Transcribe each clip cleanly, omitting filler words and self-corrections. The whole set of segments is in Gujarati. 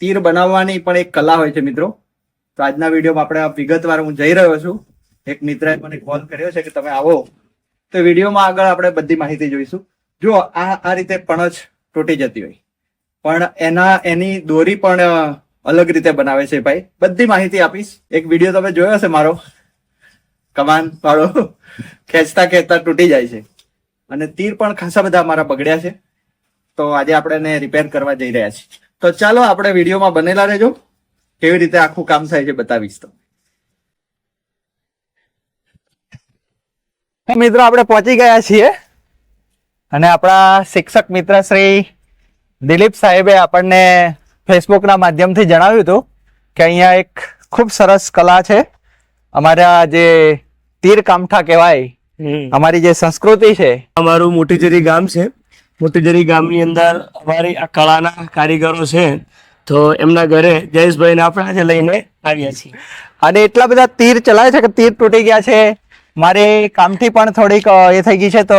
તીર બનાવવાની પણ એક કલા હોય છે મિત્રો. તો આજના વિડીયોમાં આપણે વિગતવાર હું જઈ રહ્યો છું. એક મિત્રએ મને કોલ કર્યો છે કે તમે આવો, તો વિડીયોમાં આગળ આપણે બધી માહિતી જોઈશું. જો આ રીતે પણજ તૂટી જતી હોય, પણ એની દોરી પણ અલગ રીતે બનાવે છે ભાઈ. બધી માહિતી આપીશ. એક વિડીયો તમે જોયો હશે મારો, કમાન વાળો ખેંચતા ખેંચતા તૂટી જાય છે, અને તીર પણ ખાસા બધા અમારા બગડ્યા છે. તો આજે આપણે એને રિપેર કરવા જઈ રહ્યા છીએ. તો ચાલો આપણે વિડીયોમાં બનેલા રહેજો. કેવી રીતે આખું કામ થાય છે બતાવીશ. તો મિત્રો આપણે પહોંચી ગયા છીએ, અને આપણા શિક્ષક મિત્ર શ્રી દિલીપ સાહેબે આપણને ફેસબુકના માધ્યમથી જણાવ્યું હતું કે અહીંયા એક ખૂબ સરસ કલા છે. અમારા જે તીર કામઠા કહેવાય, અમારી જે સંસ્કૃતિ છે. અમારું મોટીજરી ગામ છે. મોટીજરી ગામની અંદર અમારી આ કળાના કારીગરો છે, તો એમના ઘરે જયેશભાઈને આપણે આજે લઈને આવ્યા છીએ. અને એટલા બધા તીર ચલાવે છે કે તીર તૂટી ગયા છે. મારે કામથી પણ થોડીક એ થઈ ગઈ છે. તો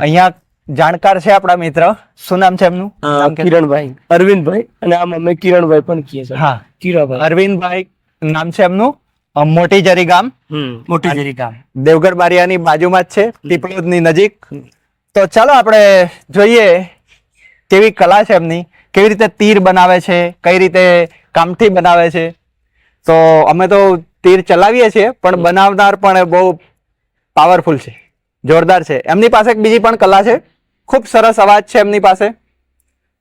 અહીંયા જાણકાર છે આપણા મિત્ર, શું નામ છે એમનું? કિરણભાઈ, અરવિંદભાઈ, અને આમ અમે કિરણભાઈ પણ કહીએ છીએ. હા, કિરણભાઈ, અરવિંદભાઈ નામ છે એમનું. મોટીજરી ગામ, મોટીજરી ગામ દેવગઢ બારિયાની બાજુમાં જ છે, પીપળોદની નજીક. તો ચાલો આપણે જોઈએ કેવી કલા છે એમની, કેવી રીતે તીર બનાવે છે, કઈ રીતે કામઠી બનાવે છે. તો અમે તો તીર ચલાવીએ છીએ, પણ બનાવનાર પણ બહુ પાવરફુલ છે, જોરદાર છે. એમની પાસે એક બીજી પણ કલા છે, ખૂબ સરસ અવાજ છે એમની પાસે.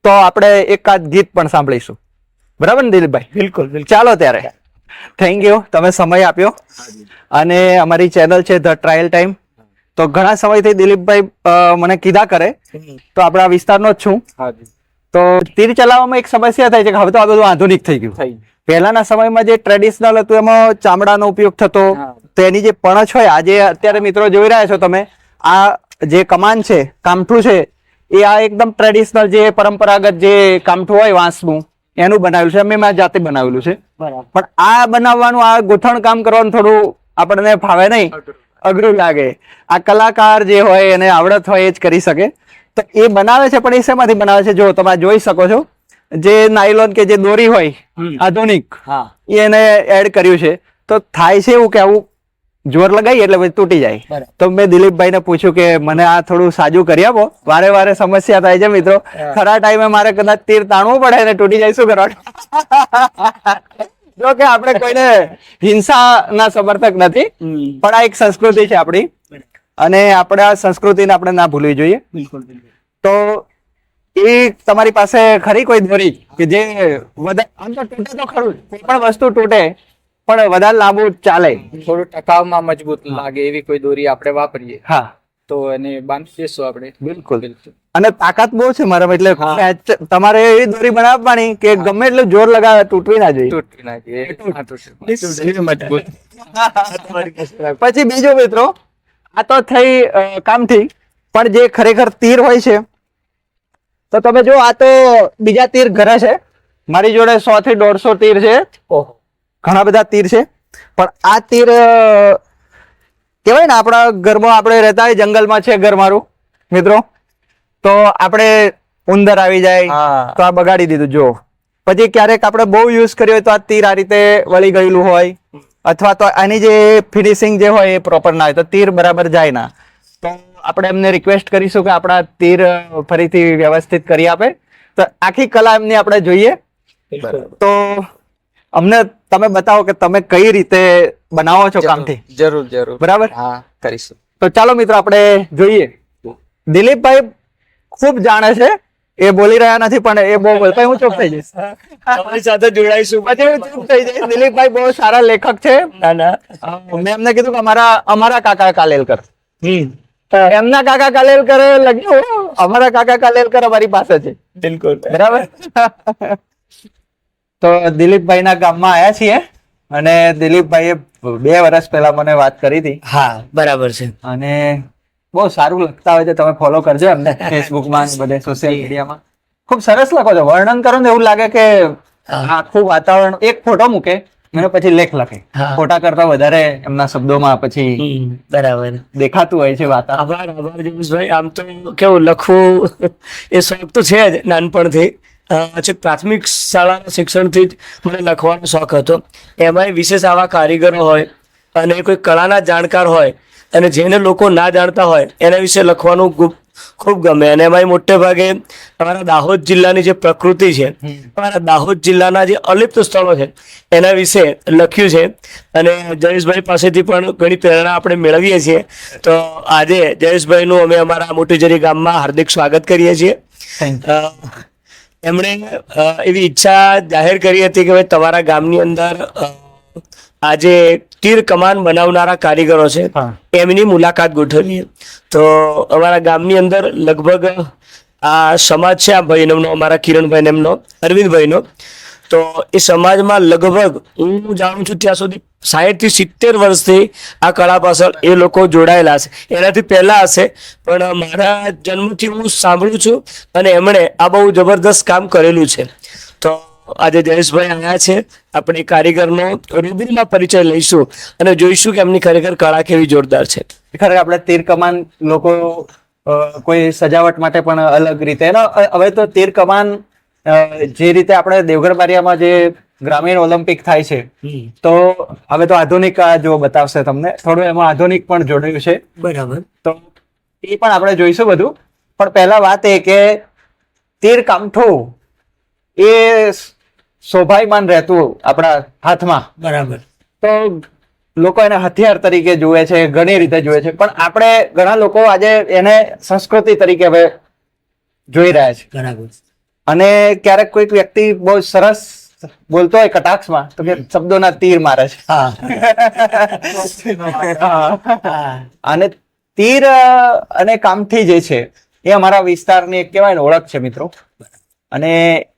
તો આપણે એકાદ ગીત પણ સાંભળીશું, બરાબર ને દિલીપભાઈ? બિલકુલ. ચાલો ત્યારે, થેન્ક યુ, તમે સમય આપ્યો. અને અમારી ચેનલ છે ધ ટ્રાયલ ટાઈમ. તો ઘણા સમયથી દિલીપભાઈ મને કીધા કરે, તો આપણા વિસ્તારનો જ છું. તો તીર ચલાવવામાં એક સમસ્યા થાય છે કે હવે તો આ બધું આધુનિક થઈ ગયું. પહેલાના સમયમાં જે ટ્રેડિશનલ હતું એમાં ચામડાનો ઉપયોગ થતો. તો એની જે પણછ હોય, આજે અત્યારે મિત્રો જોઈ રહ્યા છો તમે, આ જે કમાન છે, કામઠું છે, એ આ એકદમ ટ્રેડિશનલ જે પરંપરાગત જે કામઠું હોય વાંસનું, એનું બનાવેલું છે. અમે મારી જાતે બનાવેલું છે. પણ આ બનાવવાનું, આ ગોઠણ કામ કરવાનું થોડું આપણને ફાવે નહીં, અઘરું લાગે. આ કલાકાર જે હોય એને આવડત હોય એ જ કરી શકે. તો એ બનાવે છે, પણ એ શેમાંથી બનાવે છે? જો તમે જોઈ શકો છો, જે નાયલોન કે જે દોરી હોય આધુનિક, એને એડ કર્યું છે. તો થાય છે એવું કે આવું જોર લગાવીએ એટલે પછી તૂટી જાય. તો મેં દિલીપભાઈને પૂછ્યું કે મને આ થોડું સાજું કરી આપો. વારે વારે સમસ્યા થાય છે મિત્રો. ખરા ટાઈમે મારે કદાચ તીર તાણવું પડે અને તૂટી જાય, શું કરવાનું? જો કે આપણે કોઈને હિંસાના સમર્થક નથી, પણ આ એક સંસ્કૃતિ છે આપણી, અને આપણે આ સંસ્કૃતિને આપણે ના ભૂલવી જોઈએ. તો એ તમારી પાસે ખરી કોઈ દોરી કે જે આમ તો તૂટે તો ખરું, કોઈ પણ વસ્તુ તૂટે પણ વધારે લાંબુ ચાલે, થોડું ટકાવમાં મજબૂત લાગે એવી કોઈ દોરી આપણે વાપરીએ, હા, તો એને બાંધી દેશું આપણે. બિલકુલ. અને તાકાત બહુ છે મારા, એટલે તમારે એવી દોરી બનાવવાની કે ગમે એટલું જોર લગાવે તૂટવી ના જોઈએ. તૂટવી ના જોઈએ, મજબૂત. પછી બીજો મિત્રો, આ તો થઈ કામથી, પણ જે ખરેખર તીર હોય છે, તો તમે જો આ તો બીજા તીર ઘરે છે. મારી જોડે 100 થી 150 તીર છે. ઘણા બધા તીર છે, પણ આ તીર કેવાય ને, આપણા ઘરમાં આપણે રહેતા હોય, જંગલમાં છે ઘર મારું મિત્રો, તો આપણે ઉંદર આવી જાય તો આ બગાડી દીધું. જો પછી ક્યારેક આપણે બહુ યુઝ કર્યો હોય તો આ તીર આ રીતે વળી ગયેલું હોય, અથવા તો આની જે ફિનિશિંગ જે હોય એ પ્રોપર ના હોય, તો તીર બરાબર જાય ના. તો આપણે એમને રિક્વેસ્ટ કરીશું કે આપણા તીર ફરીથી વ્યવસ્થિત કરી આપે. તો આખી કલા એમની આપણે જોઈએ. તો અમને તમે બતાવો કે તમે કઈ રીતે બનાવો છો કામથી. જરૂર. બરાબર, હા, કરીશું. તો ચાલો મિત્રો આપણે જોઈએ. દિલીપભાઈ ખૂબ જાણે છે, એ બોલી રહ્યા નથી, પણ એ બહુ બોલતા, હું ચૂપ થઈ જઈશ. તમારી સાથે જોડાઈશું, પછી હું ચૂપ થઈ જઈશ. દિલીપભાઈ બહુ સારા લેખક છે. મેં એમને કીધું કે અમારા કાકા કાલેલકર, એમના કાકા કાલેલકર લખ્યું, અમારા કાકા કાલેલકર અમારી પાસે છે. બિલકુલ, બરાબર. તો દિલીપભાઈ ના ગામમાં આવ્યા છીએ, અને દિલીપભાઈએ 2 વર્ષ પહેલા મને વાત કરી હતી. હા, બરાબર છે. અને બહુ સારું લખતા હોય છે, તમે ફોલો કરજો એમને ફેસબુકમાં, બધે સોશિયલ મીડિયામાં. ખૂબ સરસ લખો છો, વર્ણન કરો ને એવું લાગે કે આખું વાતાવરણ. એક ફોટો મૂકે અને પછી લેખ લખે, ફોટા કરતા વધારે એમના શબ્દોમાં પછી બરાબર દેખાતું હોય છે વાતાવરણ. આભાર જયેશભાઈ. આમ તો કેવું લખવું એ શોખ તો છે જ નાનપણથી, છેક પ્રાથમિક શાળાના શિક્ષણથી જ મને લખવાનો શોખ હતો. એમાંય વિશેષ આવા કારીગરો હોય અને કોઈ કળાના જાણકાર હોય અને જેને લોકો ના જાણતા હોય એના વિશે લખવાનું ખૂબ ગમે. અને એમાંય મોટે ભાગે અમારા દાહોદ જિલ્લાની જે પ્રકૃતિ છે, અમારા દાહોદ જિલ્લાના જે અલિપ્ત સ્થળો છે એના વિશે લખ્યું છે. અને જયેશભાઈ પાસેથી પણ ઘણી પ્રેરણા આપણે મેળવીએ છીએ. તો આજે જયેશભાઈનું અમે અમારા મોટીજરી ગામમાં હાર્દિક સ્વાગત કરીએ છીએ. એમણે એવી ઈચ્છા જાહેર કરી હતી કે ભાઈ તમારા ગામની અંદર આજે તીર કમાન બનાવનારા કારીગરો છે એમની મુલાકાત ગોઠવીએ. તો અમારા ગામની અંદર લગભગ આ સમાજ છે, આ ભાઈ એમનો, અમારા કિરણભાઈ એમનો, અરવિંદભાઈનો. તો એ સમાજમાં લગભગ હું જાણું છું ત્યાં સુધી 60 થી 70 વર્ષથી આ કળા પાછળ એ લોકો જોડાયેલા છે. એનાથી પહેલા હશે પણ મારા જન્મથી હું સાંભળું છું અને એમણે આ બહુ જબરદસ્ત કામ કરેલું છે. તો આજે જયેશભાઈ આવ્યા છે. આપણે કારીગરનો રૂબરૂમાં પરિચય લઈશું અને જોઈશું કે એમની ખરેખર કળા કેવી જોરદાર છે. ખરેખર આપણે તીર કમાન લોકો કોઈ સજાવટ માટે પણ અલગ રીતે હવે તો તીર કમાન જે રીતે આપણે દેવગઢ બારિયામાં જે ગ્રામીણ ઓલિમ્પિક થાય છે, તો હવે તો આધુનિક જો બતાવશે તમને, થોડું એમાં આધુનિક પણ જોડાયું છે. બરાબર. તો એ પણ આપણે જોઈશું બધું. પણ પહેલા વાત એ કે તીર કામઠું એ શોભાયમાન રહેતું આપણા હાથમાં. બરાબર. તો લોકો એને હથિયાર તરીકે જુએ છે, ઘણી રીતે જુએ છે, પણ આપણે ઘણા લોકો આજે એને સંસ્કૃતિ તરીકે હવે જોઈ રહ્યા છે. બરાબર. અને ક્યારેક કોઈક વ્યક્તિ બહુ સરસ બોલતો હોય કટાક્ષમાં તો કે શબ્દોના તીર મારે છે. અને તીર અને કામઠી જે છે એ અમારા વિસ્તારની એક કહેવાય ને ઓળખ છે મિત્રો. અને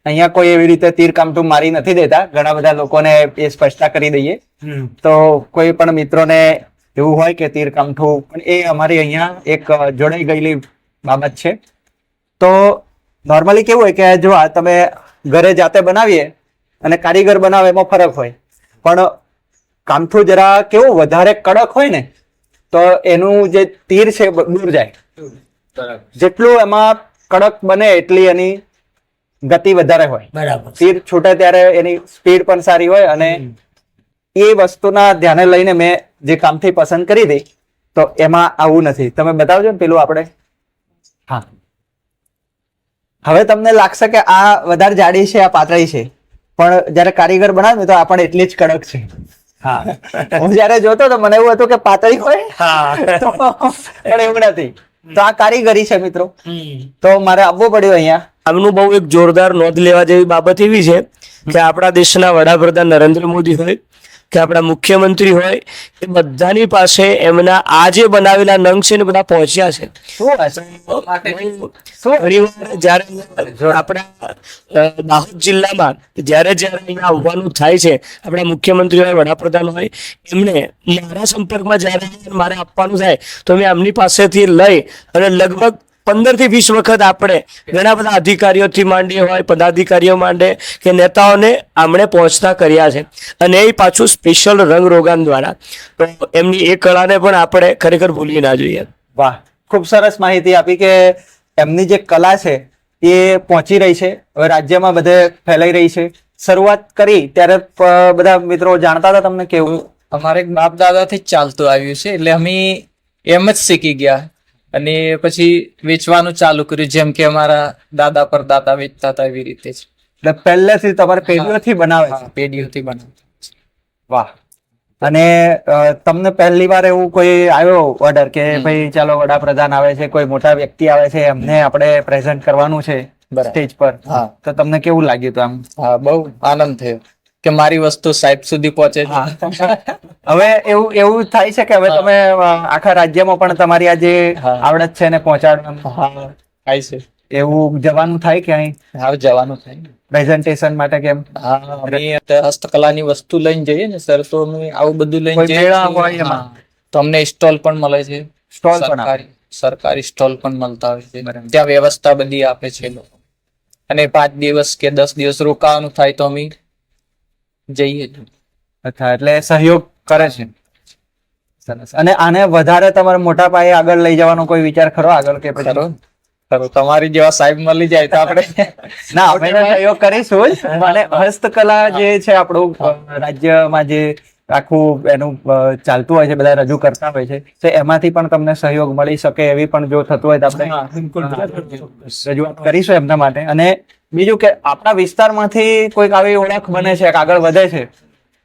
અહીંયા કોઈ એવી રીતે તીર કામઠું મારી નથી દેતા. ઘણા બધા લોકોને એ સ્પષ્ટતા કરી દઈએ. તો કોઈ પણ મિત્રોને એવું હોય કે તીર કામઠું, પણ એ અમારી અહીંયા એક જોડાઈ ગયેલી બાબત છે. તો નોર્મલી કેવું હોય કે જો આ તમે ઘરે જાતે બનાવીએ અને કારીગર બનાવે એમાં ફરક હોય, પણ કામઠું જરા કેવું વધારે કડક હોય ને તો એનું જે તીર છે દૂર જાય. જેટલું એમાં કડક બને એટલી એની ગતિ વધારે હોય. બરાબર. તીર છૂટે ત્યારે એની સ્પીડ પણ સારી હોય. અને એ વસ્તુના ધ્યાને લઈને મેં જે કામથી પસંદ કરી હતી, તો એમાં આવું નથી. તમે બતાવજો ને પેલું આપણે. હા, હવે તમને લાગશે કે આ વધારે જાડી છે, આ પાતળી છે, પણ જયારે કારીગર બનાવે ને તો આ પણ એટલી જ કડક છે. હા, હું જયારે જોતો તો મને એવું હતું કે પાતળી હોય, પણ એવું નથી. તો આ કારીગરી છે મિત્રો. તો મારે આવવું પડ્યું અહીંયા. આમનું બહુ એક જોરદાર નોંધ લેવા જેવી બાબત એવી છે કે આપણા દેશના વડાપ્રધાન નરેન્દ્ર મોદી હોય કે આપણા મુખ્યમંત્રી હોય, એ બધાની પાસે એમના આ જે બનાવેલા નંગ છે ને બધા પહોંચ્યા છે. જયારે આપણા દાહોદ જિલ્લામાં જયારે અહીંયા આવવાનું થાય છે, આપણા મુખ્યમંત્રી હોય, વડાપ્રધાન હોય, એમને મારા સંપર્કમાં જયારે મારે આપવાનું થાય તો મેં એમની પાસેથી લઈ અને લગભગ 15 થી 20 વખત આપણે ઘણા બધા અધિકારીઓથી માંડી હોય, પદાધિકારીઓ માંડે કે નેતાઓને આમણે પહોંચતા કર્યા છે. અને એ પાછું સ્પેશિયલ રંગ રોગાન દ્વારા. તો એમની એ કળાને પણ આપણે ખરેખર ભૂલી ના જોઈએ. વાહ, ખૂબ સરસ માહિતી આપી કે એમની જે કલા છે એ પહોંચી રહી છે, હવે રાજ્યમાં બધે ફેલાઈ રહી છે. શરૂઆત કરી ત્યારે બધા મિત્રો જાણતા હતા તમને કેવું? અમારે બાપ દાદાથી જ ચાલતું આવ્યું છે, એટલે અમે એમ જ શીખી ગયા અને પછી વેચવાનું ચાલુ કર્યું, જેમ કે અમારા દાદા પર દાદા વેચતા હતા એવી રીતે જ. એટલે પહેલેથી તમારે પેઢીઓથી બનાવે છે? પેઢીઓથી બનાવતા. વાહ. અને તમને પહેલી વાર એવું કોઈ આવ્યો ઓર્ડર કે ભાઈ ચાલો વડાપ્રધાન આવે છે, કોઈ મોટા વ્યક્તિ આવે છે, એમને આપણે પ્રેઝન્ટ કરવાનું છે સ્ટેજ પર, તો તમને કેવું લાગ્યું હતું આમ? હા, બહુ આનંદ થયો કે મારી વસ્તુ સાહેબ સુધી પહોંચે છે. હવે એવું થાય છે કે હવે તમે આખા રાજ્યમાં પણ તમારી આ જે આવડત છે એને પહોંચાડવાનું થાય છે, એવું જવાનું થાય કે અહીં? હા, જવાનું થાય પ્રેઝન્ટેશન માટે. કેમ? હા, અમે હસ્તકલાની વસ્તુ લઈને જઈએ ને સર, તો અમે આવું બધું લઈને જઈએ તો અમને સ્ટોલ પણ મળે છે. સ્ટોલ પણ સરકારી સ્ટોલ પણ મળતા હોય છે. ત્યાં વ્યવસ્થા બધી આપે છે લોકો. અને 5 દિવસ કે 10 દિવસ રોકાવાનું થાય તો અમે જઈએ. અચ્છા, એટલે સહયોગ કરે છે. સરસ. અને આને વધારે તમારે મોટા પાયે આગળ લઈ જવાનો કોઈ વિચાર ખરો આગળ કે પછી? ખરું. તમારી જેવા સાહેબ મળી જાય તો આપણે ના અમે તો સહયોગ કરીશું જ. અને હસ્તકલા જે છે આપણું રાજ્યમાં જે આખું એનું ચાલતું હોય છે, બધા રજૂ કરતા હોય છે, તો એમાંથી પણ તમને સહયોગ મળી શકે એવી પણ જો થતું હોય તો આપણે રજૂઆત કરીશું એમના માટે. અને બીજું કે આપણા વિસ્તારમાંથી કોઈક આવી ઓળખ બને છે, આગળ વધે છે,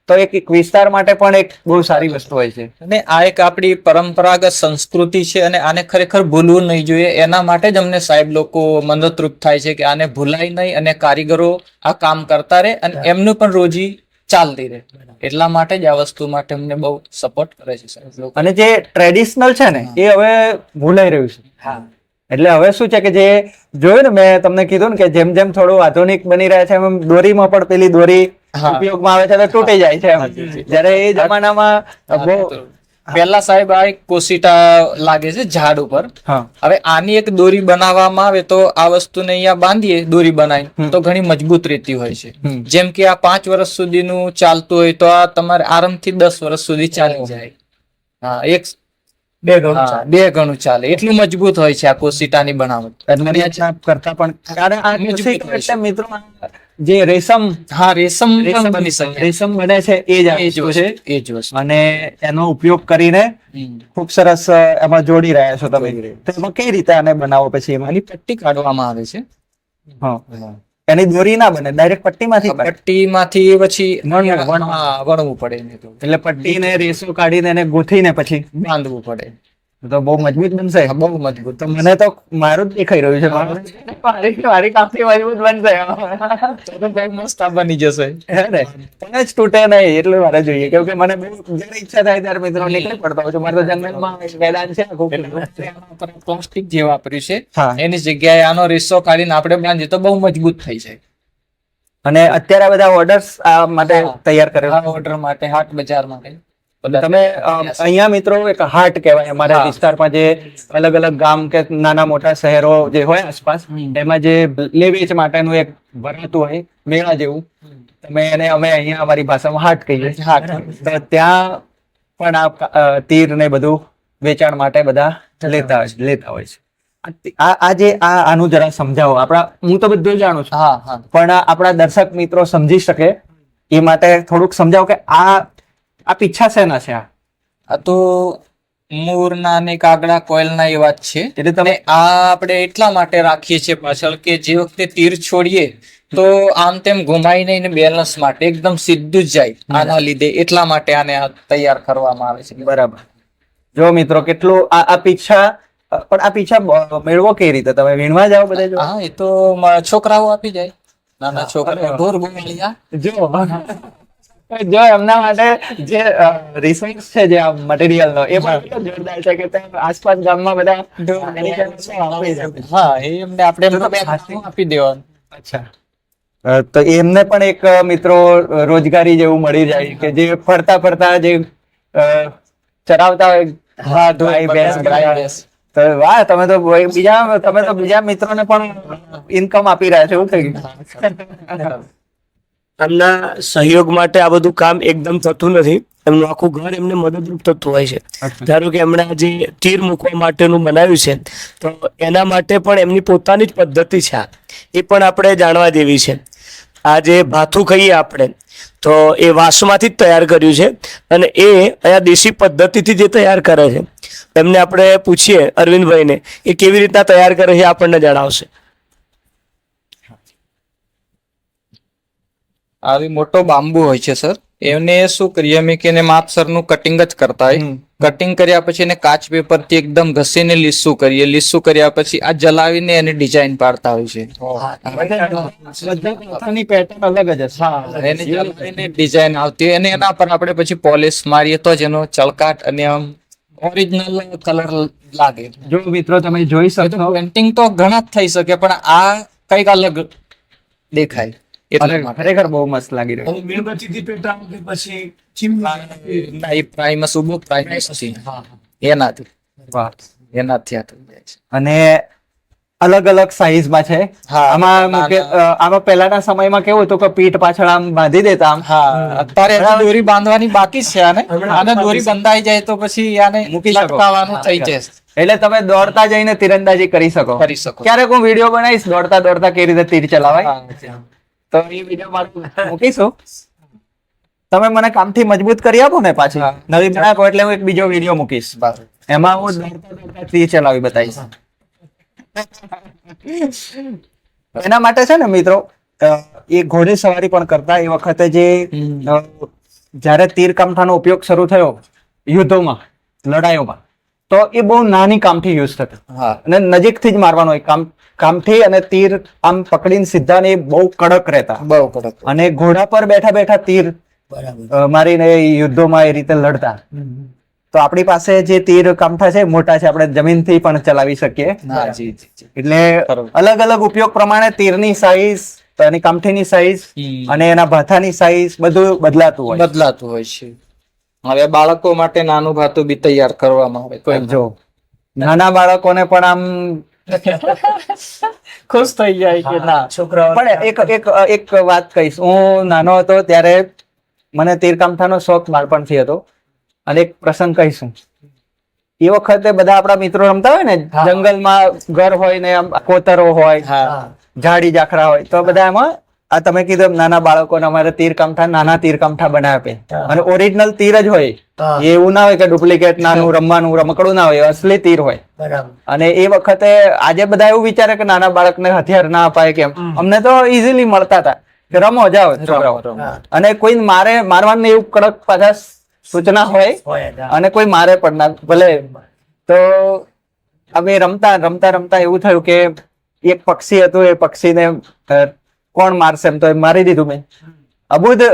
તો એક વિસ્તાર માટે પણ એક બહુ સારી વસ્તુ હોય છે. અને આ એક આપણી પરંપરાગત સંસ્કૃતિ છે અને આને ખરેખર ભૂલવું નહીં જોઈએ. એના માટે જ અમને સાહેબ લોકો મદદરૂપ થાય છે કે આને ભૂલાય નહીં અને કારીગરો આ કામ કરતા રહે અને એમનું પણ રોજી ચાલતી રહે. એટલા માટે જ આ વસ્તુ માટે અમને બહુ સપોર્ટ કરે છે સાહેબ લોકો. અને જે ટ્રેડિશનલ છે ને એ હવે ભૂલાઈ રહ્યું છે. એટલે હવે શું છે કે જે જોયું ને, મેં તમને કીધું ને કે જેમ જેમ થોડું આધુનિક બની રહ્યા છે એમ દોરીમાં પણ પેલી દોરી ઉપયોગમાં આવે છે તો તૂટી જાય છે એમ. જ્યારે એ જમાનામાં બહુ પેલા સાહેબ આ એક કોસીટા લાગે છે ઝાડ ઉપર. હવે આની એક દોરી બનાવવામાં આવે તો આ વસ્તુને અહીંયા બાંધીએ દોરી બનાવી તો ઘણી મજબૂત રહેતી હોય છે. જેમ કે આ 5 વર્ષ સુધીનું ચાલતું હોય તો આ તમારે આરામથી 10 વર્ષ સુધી ચાલી જાય. હા, એક 2 ગણું ચાલે એટલું મજબૂત હોય છે આ કોસીટાની બનાવટ. કરતા પણ કારણ આ કોસીટા એટલે મિત્રો જે રેશમ રેશમ પણ બની શકે. રેશમ બને છે એ જ વસ્તુ છે. એ જ વસ્તુ. અને એનો ઉપયોગ કરીને ખૂબ સરસ એમાં જોડી રહ્યા છો તમે. તો એમાં કઈ રીતે આને બનાવો પછી? એમાં પટ્ટી કાઢવામાં આવે છે. એની દોરી ના બને, ડાયરેક્ટ પટ્ટીમાંથી પછી વણવું પડે. એટલે પટ્ટીને રેસો કાઢીને એને ગૂંથીને પછી બાંધવું પડે. તો બહુ મજબૂત બનશે. બહુ મજબૂત. તો મને તો મારું જ દેખાઈ રહ્યું છે. મારી કાફી મજબૂત બનશે. તો બહુ મસ્ત બની જશે. પણ જ તૂટે નહીં એટલું મારે જોઈએ. કેમ કે મને બહુ જયારે ઈચ્છા થાય ત્યારે મિત્રો નીકળી પડતો હોય છે. મારે તો જંગલમાં મેદાન છે, પ્લાસ્ટિક જે વાપર્યું છે એની જગ્યાએ આનો રેસો કાઢીને આપણે બાંધીએ તો બહુ મજબૂત થઈ જાય. અને અત્યારે બધા ઓર્ડર્સ આ માટે તૈયાર કરેલા ઓર્ડર માટે, હાટ બજાર માટે. તમે અહીંયા મિત્રો એક હાટ કહેવાય અમારા વિસ્તારમાં, જે અલગ અલગ ગામ કે નાના મોટા શહેરો જે હોય આસપાસ એમાં જે લે વેચ માટેનું એક ભરાતું હોય મેળા જેવું, તમે એને અમે અહીંયા અમારી ભાષામાં હાટ કહીએ. તો ત્યાં પણ આ તીર ને બધું વેચાણ માટે બધા લેતા હોય છે. આનું જરા સમજાવો. હું તો બધું જાણું છું, પણ આપણા દર્શક મિત્રો સમજી શકે એ માટે થોડુંક સમજાવો કે આ પીછા શેના છે? આ તો મૂરના ને કાગડા કોયલના એવા જ છે. એટલે તમે આ આપણે એટલા માટે રાખીએ છીએ પાછળ કે જે વખતે તીર છોડીએ તો આમ તેમ ઘુમાઈ નહીં, બેલેન્સ માટે એકદમ સીધું જ જાય. આના લીધે એટલા માટે આને તૈયાર કરવામાં આવે છે. બરાબર. જો મિત્રો કેટલું આ પીછા, પણ આ પીછા મેળવો કઈ રીતે? તમે વીણવા જાઓ બધા? હા, એ તો છોકરાઓ આપી જાય. નાના છોકરાઓ ઢોર બોલિયા જો એમના માટે જે રિસોર્સ છે જે મટીરિયલ નો એ પણ જોરદાર છે કે આસપાસ ગામમાં બધા એ એમને આપણે આપી દેવાનું. અચ્છા. તો એમને પણ એક મિત્રો રોજગારી જેવું મળી જાય કે જે ફરતા ફરતા જે ચરાવતા હોય. તો વાહ, તમે તો બીજા મિત્રોને પણ ઇન્કમ આપી રહ્યા છો. એવું થઈ ગયું. એમના સહયોગ માટે આ બધું કામ એકદમ થતું નથી. એમનું આખું ઘર એમને મદદરૂપ થતું હોય છે. ધારો કે એમણે જે તીર મૂકવા માટેનું બનાવ્યું છે તો એના માટે પણ એમની પોતાની જ પદ્ધતિ છે. એ પણ આપણે જાણવા જેવી છે. આ જે ભાથું કહીએ આપણે તો એ વાંસમાંથી જ તૈયાર કર્યું છે અને એ અહીંયા દેશી પદ્ધતિથી જે તૈયાર કરે છે એમને આપણે પૂછીએ અરવિંદભાઈને એ કેવી રીતના તૈયાર કરે છે આપણને જણાવશે. આવી મોટો બાંબુ હોય છે સર, એને શું કરીએ અમે કે એને માપસરનું કટિંગ જ કરતા હોય. કટિંગ કર્યા પછી એને કાચ પેપર થી એકદમ ઘસીને લીસું કરીએ. લીસું કર્યા પછી આ જલાવીને એને ડિઝાઇન પાડતા હોય છે. પેટર્ન અલગ જ હશે. એને જલાવીને ડિઝાઇન આવતી હોય અને એના પર આપણે પછી પોલિશ મારીએ તો જ એનો ચળકાટ અને આમ ઓરિજિનલ કલર લાગે. જો મિત્રો તમે જોઈ શકો, પેન્ટિંગ તો ઘણા જ થઈ શકે પણ આ કઈક અલગ દેખાય. ખરેખર બહુ મસ્ત લાગી રહ્યું. મીણબત્તીથી પેટાવો કે પછી પ્રાઇમસ ઉભો પ્રાઇમસ એનાથી એનાથી આ થઈ જાય છે. અને અલગ અલગ સાઈઝમાં છે. આમાં પહેલાના સમયમાં કેવું હતું કે પીઠ પાછળ આમ બાંધી દેતા આમ. અત્યારે દોરી બાંધવાની બાકી છે. આને દોરી બંધાઈ જાય તો પછી આને મૂકી લટકાવવાનું થઈ જાય. એટલે તમે દોડતા જઈને તીરંદાજી કરી શકો. ક્યારેક હું વિડીયો બનાવીશ દોડતા દોડતા કેવી રીતે તીર ચલાવાય, તો એ વિડીયો મારું મૂકીશું. તમે મને કામથી મજબૂત કરી આપો ને પાછી નવી બનાવો એટલે હું એક બીજો વિડીયો મૂકીશ, એમાં હું દોડતા દોડતા તીર ચલાવી બતાવીશ. એના માટે છે ને મિત્રો, એ ઘોડે સવારી પણ કરતા એ વખતે જે જયારે તીર કામઠાનો ઉપયોગ શરૂ થયો યુદ્ધોમાં, લડાઈઓમાં, તો એ બહુ નાની કામથી યુઝ થતો અને નજીકથી જ મારવાનો હોય. કામથી અને તીર આમ પકડીને સીધા ને બહુ કડક રહેતા, બહુ કડક, અને ઘોડા પર બેઠા બેઠા તીર મારીને યુદ્ધોમાં એ રીતે લડતા. તો આપણી પાસે જે તીર કામઠા છે મોટા છે, આપણે જમીનથી પણ ચલાવી શકીએ. એટલે અલગ અલગ ઉપયોગ પ્રમાણે તીરની સાઈઝ, એની કામઠીની સાઈઝ અને એના ભાથાની સાઈઝ બધું બદલાતું હોય છે. હવે બાળકો માટે નાનું ભાતું બી તૈયાર કરવામાં આવે તો જો નાના બાળકોને પણ આમ ખુશ થઈ જાય કે ના છોકરાઓ. પણ એક વાત કહીશ, હું નાનો હતો ત્યારે મને તીર કામઠાનો શોખ બાળપણથી હતો. અને એક પ્રસંગ કહીશું. એ વખતે બધા આપણા મિત્રો રમતા હોય ને, જંગલમાં ઘર હોય ને આમ કોતરો હોય, ઝાડી ઝાખરા હોય, તો બધા એમાં આ તમે કીધું નાના બાળકોને અમારે તીર કામઠા, નાના તીર કામઠા બનાવે અને ઓરિજિનલ તીર જ હોય. એવું ના હોય કે ડુપ્લિકેટ નાનું રમવાનું રમકડું ના હોય, અસલી તીર હોય. અને એ વખતે આજે બધા એવું વિચારે કે નાના બાળકને હથિયાર ના અપાય, કેમ? અમને તો ઇઝીલી મળતા હતા કે રમો જાઓ છોકરાઓ, અને કોઈ મારવાનું એવું કડક પાછા સૂચના હોય અને કોઈ મારે પણ ના ભલે. તો અમે રમતા રમતા રમતા એવું થયું કે એક પક્ષી હતું, એ પક્ષીને કોણ મારશે એમ તો મારી દીધું મેં. અબુધ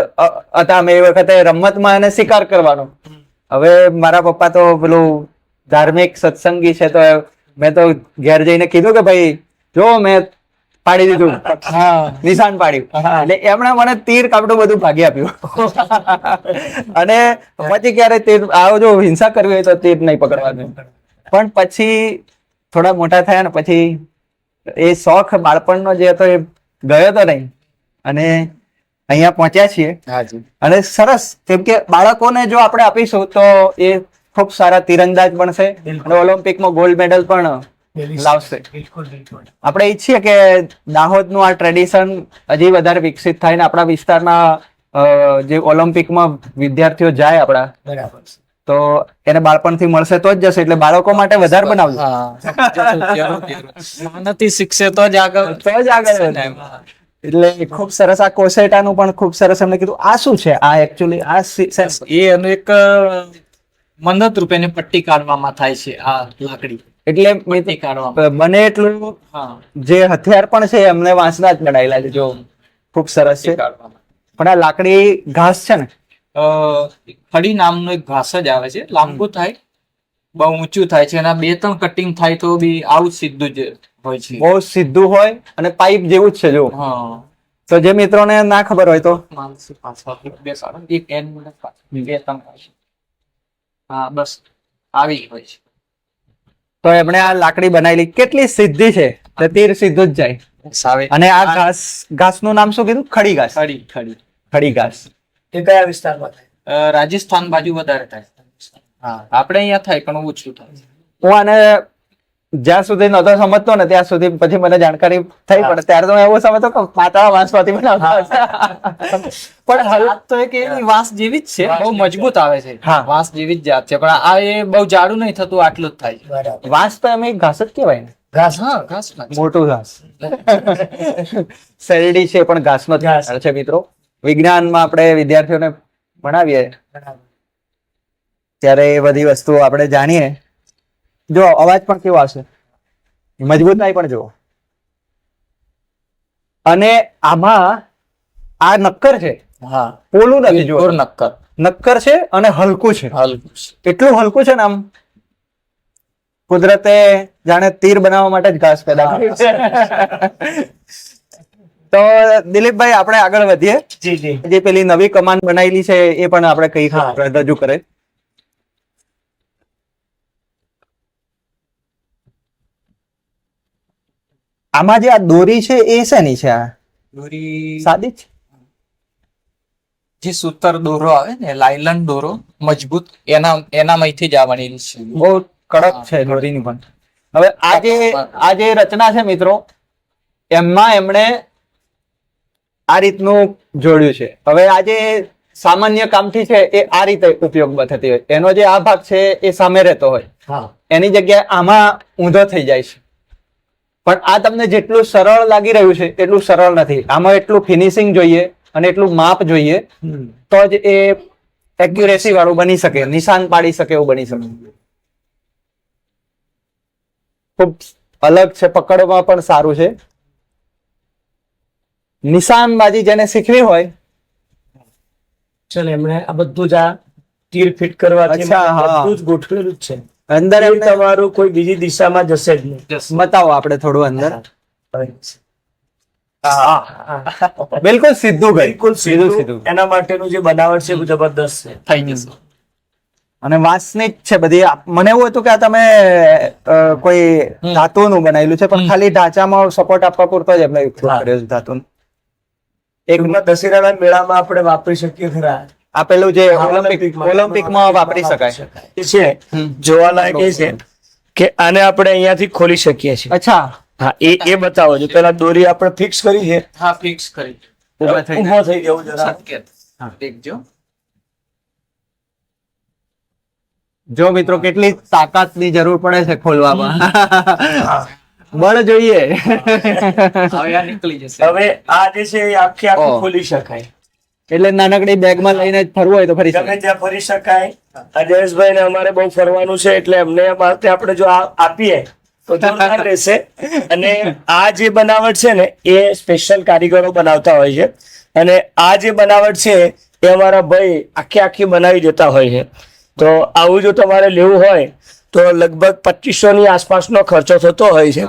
હતા અમે એ વખતે રમતમાં એને શિકાર કરવાનો. હવે મારા પપ્પા તો પેલું ધાર્મિક સત્સંગી છે, તો મેં તો ઘેર જઈને કીધું કે ભાઈ જો મેં પાડી દીધું, નિશાન પાડ્યું. એટલે એમણે મને તીર કાપડું બધું ભાગી આપ્યું. અને પછી ક્યારે તીર આવો જો હિંસા કરવી હોય તો તીર નહીં પકડવાનું. પણ પછી થોડા મોટા થયા ને પછી એ શોખ બાળપણનો જે હતો એ ગયો તો નહીં, અને અહીંયા પહોંચ્યા છીએ. અને સરસ, કેમ કે બાળકોને જો આપણે આપીશું તો એ ખૂબ સારા તીરંદાજ બનશે અને ઓલિમ્પિકમાં ગોલ્ડ મેડલ પણ લાવશે. આપણે ઈચ્છીએ કે દાહોદનું આ ટ્રેડિશન હજી વધારે વિકસિત થાય ને આપણા વિસ્તારના જે ઓલિમ્પિકમાં વિદ્યાર્થીઓ જાય આપણા, તો એને બાળપણથી મળશે તો જ જશે. એટલે બાળકો માટે વધારે બનાવજો. નાનાથી શીખશે તો જ આગળ. એટલે ખૂબ સરસ. આ કોસેટાનું પણ ખૂબ સરસ એમને કીધું. આ શું છે? આ એકચ્યુઅલી આ એનું એક મન્નત રૂપે પટ્ટી કાઢવામાં થાય છે આ લાકડી. એટલે બને એટલું જે હથિયાર પણ છે એમને વાંસના જ બનાવેલા છે. જો ખૂબ સરસ છે. પણ આ લાકડી ઘાસ છે ને, ખડી નામનું એક ઘાસ જ આવે છે, લાંબુ થાય, બહુ ઊંચું થાય છે, એના 2-3 કટિંગ થાય તો બી આવું સીધું જ હોય છે. બહુ સીધું હોય અને પાઇપ જેવું જ છે. જો તો જે મિત્રોને ના ખબર હોય તો બસ આવી હોય છે. તો એમણે આ લાકડી બનાવેલી કેટલી સીધી છે, તીર સીધું જ જાય. અને આ ઘાસનું નામ શું કીધું? ખડી ઘાસ. ખડી ઘાસ. એ કયા વિસ્તારમાં થાય? રાજસ્થાન બાજુ વધારે થાય. આપણે અહીંયા થાય પણ ઓછું થાય. હું આને જ્યાં સુધી નતો સમજતો ને ત્યાં સુધી પછી મને જાણકારી થઈ, પણ ત્યારે તો એવું સમજતો કે પાતળા વાંસમાંથી બનાવતા. પણ હાલ તો એક એની વાંસ જેવી જ છે, બહુ મજબૂત આવે છે. વાંસ જેવી જ જાત છે, પણ આ એ બહુ જાડું નહીં થતું, આટલું જ થાય. વાંસ તો એમ ઘાસ જ કહેવાય ને. ઘાસ મોટું ઘાસ. શેરડી છે પણ ઘાસનો જ છે. મિત્રો, વિજ્ઞાનમાં આપણે વિદ્યાર્થીઓને ભણાવીએ ત્યારે એ બધી વસ્તુઓ આપણે જાણીએ. જો અવાજ પણ કેવો આવશે, મજબૂતાઈ પણ જુઓ. અને આમાં આ નક્કર છે, પોલું નથી. જો નક્કર છે અને હલકું છે. એટલું હલકું છે ને, આમ કુદરતે જાણે તીર બનાવવા માટે જ ઘાસ પેદા કર્યું છે. તો દિલીપભાઈ, આપણે આગળ વધીએ. જે પેલી નવી કમાન બનાવેલી છે એ પણ આપણે કઈ રજૂ કરે. આમાં જે આ દોરી છે એ શેની છે? આ દોરી સાદી છે. જે સૂતર દોરો આવે ને, લાયલન દોરો મજબૂત, એનામાંથી જ આ બનેલી છે. બહુ કડક છે દોરીની પણ. હવે આ જે રચના છે મિત્રો, એમાં એમણે આ રીતનું જોડ્યું છે. હવે આ જે સામાન્ય કામથી છે એ આ રીતે ઉપયોગમાં થતી હોય, એનો જે આ ભાગ છે એ સામે રહેતો હોય, એની જગ્યાએ આમાં ઊંધો થઈ જાય છે. પણ આ તમને જેટલું સરળ લાગી રહ્યું છે એટલું સરળ નથી. આમાં એટલું ફિનિશિંગ જોઈએ અને એટલું માપ જોઈએ તો જ એ એક્યુરેસી વાળું બની શકે, નિશાન પાડી શકે એવું બની શકે. ખૂબ અલગ છે, પકડવા પણ સારું છે. નિશાનબાજી જેને શીખવી હોય, ચાલ એમણે આ બધું જ આ તીર ફિટ કરવાથી બધું જ ગોઠવેલું જ છે. અંદર તીર તમારું કોઈ બીજી દિશામાં જશે જ નહીં. બતાવો આપણે થોડું અંદર. બિલકુલ સીધું ગયું, બિલકુલ સીધું. સીધું. એના માટેનું જે બનાવટ છે એ જબરદસ્ત છે. થઈ જશે. અને વાંસની જ છે બધી. મને એવું હતું કે આ તમે કોઈ ધાતુનું બનાવેલું છે, પણ ખાલી ઢાંચામાં સપોર્ટ આપવા પૂરતો જ એમને ઉપયોગ કર્યો છે ધાતુનો. એકમાં દશેરાના મેળામાં આપણે વાપરી શકીએ ખરા. આપેલું જે ઓલિમ્પિકમાં વાપરી શકાય એ છે જોવાલાયક એ છે કે આને આપણે અહીંયાથી ખોલી શકીએ છીએ. અચ્છા, હા, એ બતાવો છો. પેલા દોરી આપણે ફિક્સ કરી છે, હા, ફિક્સ કરી. ઊભા થઈ ઊભો થઈ જવું જરા. સંકેત દેખજો. જો મિત્રો કેટલી તાકાતની જરૂર પડે છે ખોલવામાં. બળ જોઈએ. હવે આ નીકળી જશે. હવે આ જે છે એ આખી આખું ખોલી શકાય. એટલે નાનકડી બેગમાં લઈને જ ફરવું હોય તો ફરી ગમે ત્યાં ફરી શકાય. અજયેશભાઈ ને અમારે બહુ ફરવાનું છે એટલે એમને માટે આપણે જો આપીએ તો જોરદાર રહેશે. અને આ જે બનાવટ છે ને એ સ્પેશિયલ કારીગરો બનાવતા હોય છે, અને આ જે બનાવટ છે એ અમારા ભાઈ આખી બનાવી દેતા હોય છે. તો આવું જો તમારે લેવું હોય તો લગભગ 2500 ની આસપાસનો ખર્ચો થતો હોય છે.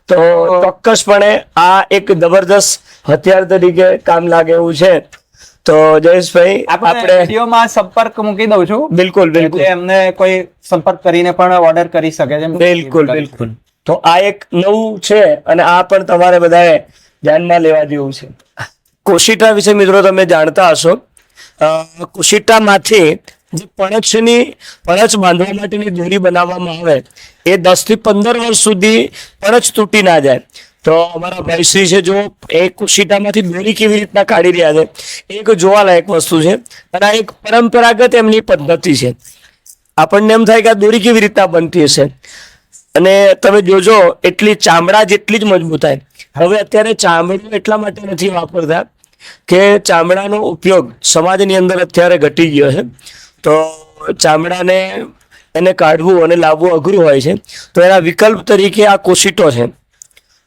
તો ચોક્કસપણે આ એક જબરદસ્ત હથિયાર તરીકે કામ લાગે એવું છે. તો જયેશભાઈ આપણે વિડીયોમાં સંપર્ક મૂકી દઉં છું. બિલકુલ એટલે એમને કોઈ સંપર્ક કરીને પણ ઓર્ડર કરી શકે છે. બિલકુલ. તો આ એક નવું છે અને આ પણ તમારે બધાએ ધ્યાનમાં લેવા જેવું છે. કોશિટા વિશે મિત્રો તમે જાણતા હશો. કોશિટામાંથી જે પણછ બાંધવા માટેની દોરી બનાવવામાં આવે એ 10 થી 15 વર્ષ સુધી પણછ તૂટી ના જાય. તો અમારા ભાઈશ્રી છે જો એ કોશિટામાંથી દોરી કેવી રીતના કાઢી રહ્યા છે એક જોવાલાયક વસ્તુ છે. અને આ એક પરંપરાગત એમની પદ્ધતિ છે. આપણને એમ થાય કે આ દોરી કેવી રીતના બનતી હશે, અને તમે જોજો એટલી ચામડા જેટલી જ મજબૂતાઈ. હવે અત્યારે ચામડું એટલા માટે નથી વાપરતા કે ચામડાનો ઉપયોગ સમાજની અંદર અત્યારે ઘટી ગયો છે. તો ચામડાને એને કાઢવું અને લાવવું અઘરું હોય છે. તો એના વિકલ્પ તરીકે આ કોશિટો છે.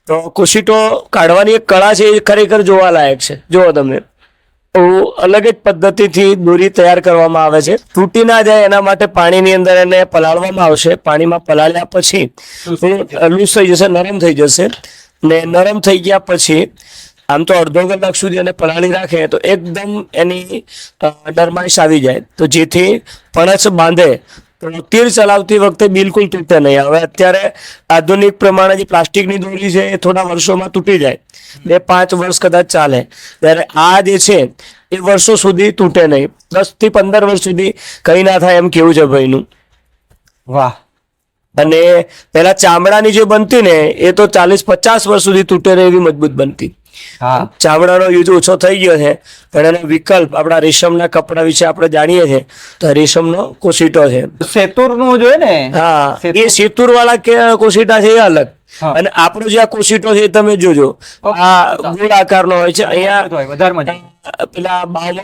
તો કોશિટો કાઢવાની એક કળા છે એ ખરેખર જોવાલાયક છે. જુઓ તમે, અલગ જ પદ્ધતિથી દોરી તૈયાર કરવામાં આવે છે. તૂટી ના જાય એના માટે પાણીની અંદર એને પલાળવામાં આવશે. પાણીમાં પલાળ્યા પછી લૂઝ થઈ જશે, નરમ થઈ જશે. ને નરમ થઈ ગયા પછી આમ તો અડધો કલાક સુધી એને પલાળી રાખે તો એકદમ એની નરમાઈશ આવી જાય, તો જેથી પણછ બાંધે તો તીર ચલાવતી વખતે બિલકુલ તૂટે નહીં. હવે અત્યારે આધુનિક પ્રમાણે જે પ્લાસ્ટિકની દોરી છે એ થોડા વર્ષોમાં તૂટી જાય, 2-5 વર્ષ કદાચ ચાલે. ત્યારે આ જે છે એ વર્ષો સુધી તૂટે નહીં. 10 થી 15 વર્ષ સુધી કઈ ના થાય એમ કેવું છે ભાઈનું. વાહ. અને પેલા ચામડાની જે બનતી ને એ તો 40-50 વર્ષ સુધી તૂટે ને એવી મજબૂત બનતી. ચામડાનો યુઝ ઓછો થઈ ગયો છે, પણ એનો વિકલ્પ આપણા રેશમના કપડા વિશે આપણે જાણીએ છીએ તો રેશમનો કોશિટો છે. સેતુરનું જોઈએ ને, હા, એ સેતુર વાળા કોશિટા છે એ અલગ. અને આપણો જે આ કોશિટો છે એ તમે જોજો, આ ગોળ આકારનો હોય છે. અહીંયા વધારે મજા પેલા બાવળ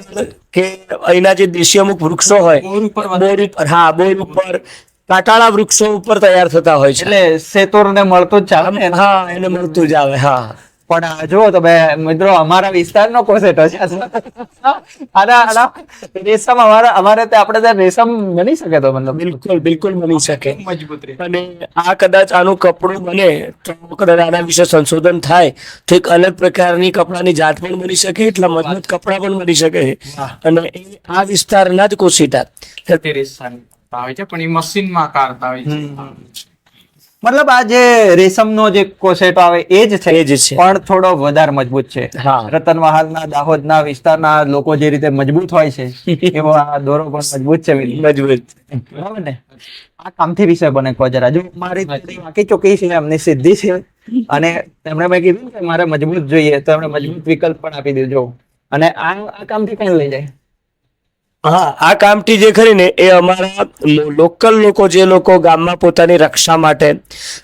કે અહીંના જે દેશી અમુક વૃક્ષો હોય બોર ઉપર કાંટાળા વૃક્ષો ઉપર તૈયાર થતા હોય છે. એટલે સેતુર ને મળતું જ ચાલે ને. હા, એને મળતું જ આવે. હા, પણ જુઓ તમે મિત્રો, અમારા વિસ્તારનો કોશેટો છે. રેશમ અમારે આપણે ત્યાં રેશમ બની શકે તો મતલબ બિલકુલ બની શકે. મજબૂત રહે. અને આ કદાચ આનું કપડું બને તો કદાચ આના વિશે સંશોધન થાય તો એક અલગ પ્રકારની કપડાની જાત પણ બની શકે, એટલા મજબૂત કપડા પણ બની શકે. અને આ વિસ્તારના જ કોશિટા આવે છે, પણ એ મશીનમાં કાઢતા હોય છે. મતલબ આ જે રેશમનો જે કોસેટો આવે એ જ છે, એ જ છે. પણ થોડો વધારે મજબૂત છે. હા. રતનમહાલના દાહોદના વિસ્તારના લોકો જે રીતે મજબૂત હોય છે એવો આ દોરો પણ મજબૂત છે વિનીત. મજબૂત. બરાબર ને? આ કામથી વિશે બને કહો જરા. જો મારી થોડી વાંકી ચોકી છે, એમની સિદ્ધિ છે, અને એમણે મેં કીધું કે મારે મજબૂત જોઈએ, તો એમણે મજબૂત વિકલ્પ પણ આપી દીધો. અને આ કામથી કઈ લઈ જાય? હા, આ કામથી જે ખરી ને એ અમારા લોકલ લોકો, જે લોકો ગામમાં પોતાની રક્ષા માટે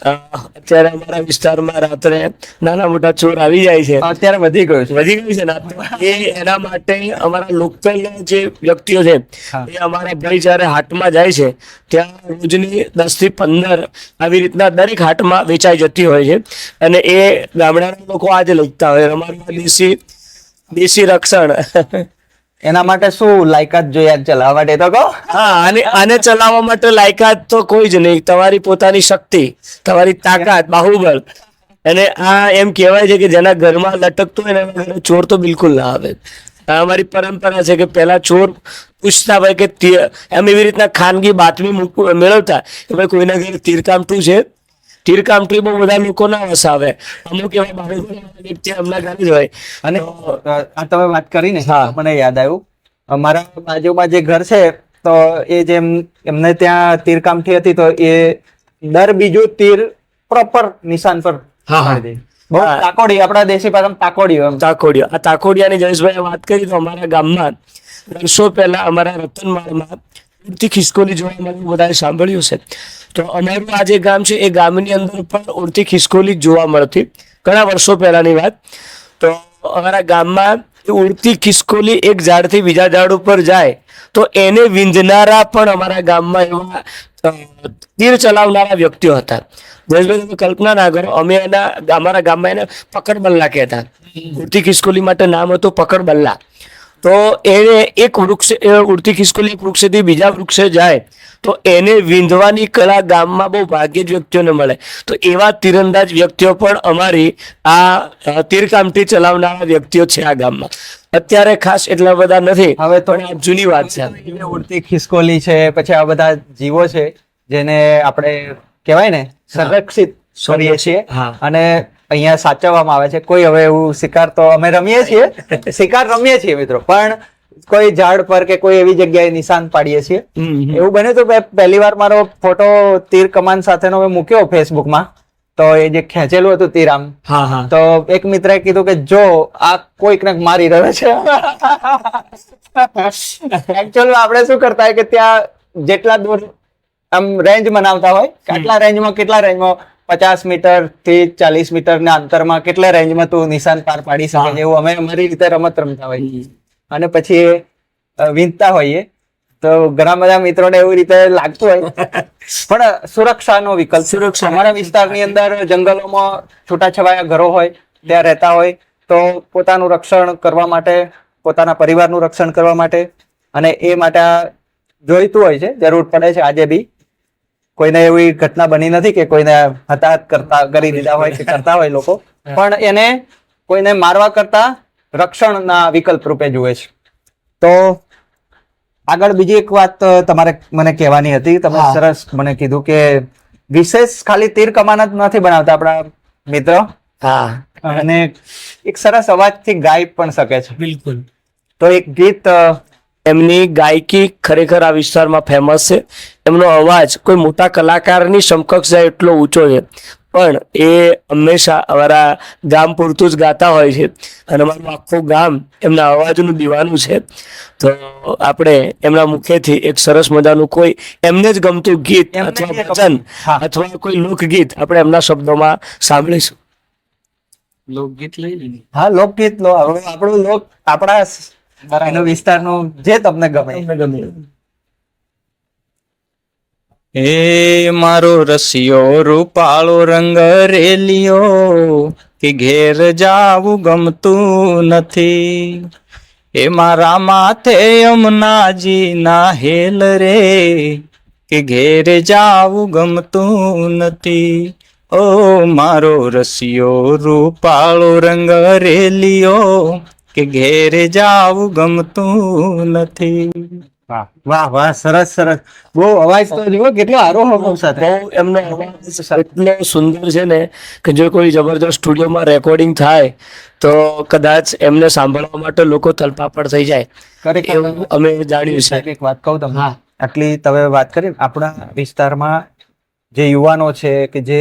અત્યારે અમારા વિસ્તારમાં રાત્રે નાના મોટા ચોર આવી જાય છે, અત્યારે વધી ગયું છે. વધી ગયું છે ને, તો એ એના માટે અમારા લોકલ જે વ્યક્તિઓ છે હા. એ અમારા ભાઈ જ્યારે હાટમાં જાય છે ત્યાં રોજની 10 થી 15 આવી રીતના દરેક હાટમાં વેચાઈ જતી હોય છે, અને એ ગામડાના લોકો આજે લખતા હોય. અમારું આ દેશી રક્ષણ. એના માટે શું લાયકાત જોઈએ આજ ચલાવવા માટે તો કહો? હા, આને ચલાવવા માટે લાયકાત તો કોઈ જ નહીં. તમારી પોતાની શક્તિ, તમારી તાકાત, બાહુબળ. અને આ એમ કહેવાય છે કે જેના ઘરમાં લટકતું હોય ને એના ઘરે ચોર તો બિલકુલ ના આવે. આ અમારી પરંપરા છે કે પહેલા ચોર પૂછતા હોય કે એમ એવી રીતના ખાનગી બાતમી મેળવતા કે ભાઈ કોઈના ઘરે તીરકામઠું છે. તીરકામઠું બહુ બધા લોકો ના વસાવે, અમુક એવા બાહુબળ વ્યક્તિ એમના ઘરે જ હોય. અને આ તમે વાત કરી ને, હા. મને યાદ આવ્યું, અમારા બાજુમાં જે ઘર છે તો એ જેમ એમને ત્યાં તીરકામઠી હતી, તો એ દર બીજું તીર પ્રોપર નિશાન પર હા, હા. મારી દે. બહુ હા. તાકોડી, આપણા દેશી ભાષામાં તાકોડી એમ. તાકોડિયા. આ તાકોડિયાની જયેશભાઈ વાત કરી તો અમારા ગામમાં વર્ષો પહેલા અમારા રતનમાળમાં ઉડતી ખિસકોલી જોવા મળ્યું, બધાએ સાંભળ્યું છે. તો અમારું આ જે ગામ છે એ ગામની અંદર પણ ઉડતી ખિસકોલી જોવા મળતી, ઘણા વર્ષો પહેલાની વાત. તો અમારા ગામમાં ઉડતી ખિસકોલી એક ઝાડથી બીજા ઝાડ ઉપર જાય તો એને વીંધનારા પણ અમારા ગામમાં એવા તીર ચલાવનારા વ્યક્તિઓ હતા. જયેશભાઈ, તમે કલ્પના ના કરો, અમે અમારા ગામમાં એને પકડબલ્લા કહેતા. ઉડતી ખિસકોલી માટે નામ હતું પકડબલ્લા. તો એને એક વૃક્ષ, ઉડતી ખિસકોલી એક વૃક્ષેથી બીજા વૃક્ષે જાય તો એને વીંધવાની કળા ગામમાં બહુ ભાગ્યે જ વ્યક્તિઓને મળે. તો એવા તીરંદાજ વ્યક્તિઓ પણ અમારી આ તીરકામઠી ચલાવનારા વ્યક્તિઓ છે આ ગામમાં. અત્યારે ખાસ એટલા બધા નથી, હવે તો પણ આ જૂની વાત છે. ઉડતી ખિસકોલી છે, પછી આ બધા જીવો છે જેને આપણે કહેવાય ને સંરક્ષિત કરીએ છીએ, હા. અને અહીંયા સાચવવામાં આવે છે. કોઈ હવે એવું શિકાર તો અમે રમીએ છીએ, શિકાર રમીએ છીએ મિત્રો, પણ કોઈ ઝાડ પર કે કોઈ એવી જગ્યાએ નિશાન પાડીએ છીએ. એવું બને તો પહેલી વાર મારો ફોટો તીર કમાન સાથેનો મેં મૂક્યો ફેસબુકમાં, તો એ જે ખેંચેલું હતું તીર આમ, હા, હા. તો એક મિત્રએ કીધું કે જો આ કોઈકને મારી રહ્યો છે. એકચ્યુઅલી આપણે શું કરતા હોય કે ત્યાં જેટલા દૂર આમ રેન્જ બનાવતા હોય, કેટલા રેન્જમાં 50 મીટર થી 40 મીટર ના અંતરમાં કેટલા રેન્જમાં તું નિશાન પાર પાડી શકે, એવું અમે અમારી રીતે રમત રમતા હોય. અને પછી વીંધતા હોઈએ તો ઘણા બધા મિત્રોને એવી રીતે લાગતું હોય, પણ સુરક્ષાનો વિકલ્પ. સુરક્ષા. અમારા વિસ્તારની અંદર જંગલોમાં છૂટાછવાયા ઘરો હોય, ત્યાં રહેતા હોય, તો પોતાનું રક્ષણ કરવા માટે, પોતાના પરિવારનું રક્ષણ કરવા માટે, અને એ માટે આ જોઈતું હોય છે, જરૂર પડે છે આજે બી. કોઈને એવી ઘટના બની નથી કે કોઈને હતાહત કરી દીધા હોય કે કરતા હોય લોકો, પણ એને કોઈને મારવા કરતા રક્ષણના વિકલ્પ રૂપે જુએ છે. તો આગળ બીજી એક વાત તમારે મને કહેવાની હતી. તમે સરસ મને કીધું કે વિશેષ ખાલી તીર કમાન જ નથી બનાવતા આપણા મિત્ર, હા, અને એક સરસ અવાજથી ગાઈ પણ શકે છે. બિલકુલ. તો એક ગીત, એમની ગાયકી ખરેખર આ વિસ્તારમાં ફેમસ છે. એમનો અવાજ કોઈ મોટા કલાકારની સમકક્ષ જાય એટલો ઊંચો છે, પણ એ હંમેશા અમારા ગામ પૂરતું જ ગાતા હોય છે, અને અમારું આખું ગામ એમના અવાજનું દીવાનું છે. તો આપણે એમના મુખેથી એક સરસ મજાનું કોઈ એમને જ ગમતું ગીત અથવા ભજન અથવા કોઈ લોકગીત આપણે એમના શબ્દોમાં સાંભળીશું. લોકગીત લઈ લઈએ. હા, લોકગીત લો. આપણું લોક, આપણા એનો વિસ્તારનું જે તમને ગમે. એ મારો રસિયો રૂપાળો રંગ રેલિયો, કે ઘેર જાવું ગમતું નથી. એ મારા માથે યમુનાજી ના હેલ રે, કે ઘેર જાવું ગમતું નથી. ઓ મારો રસિયો રૂપાળો રંગ રેલિયો, કે ઘેર જાવું ગમતું નથી. વાહ વાહ, સરસ સરસ. બહુ અવાજ તો જુઓ કેટલો આરોહ સાથે. બહુ એમનો અવાજ એટલો સુંદર છે ને કે જો કોઈ જબરદસ્ત સ્ટુડિયોમાં રેકોર્ડિંગ થાય તો કદાચ એમને સાંભળવા માટે લોકો તલપાપડ થઈ જાય ખરેખર એવું અમે જાણ્યું સાહેબ, છે. એક વાત કહું તમને, આટલી તમે વાત કરી, આપણા વિસ્તારમાં જે યુવાનો છે કે જે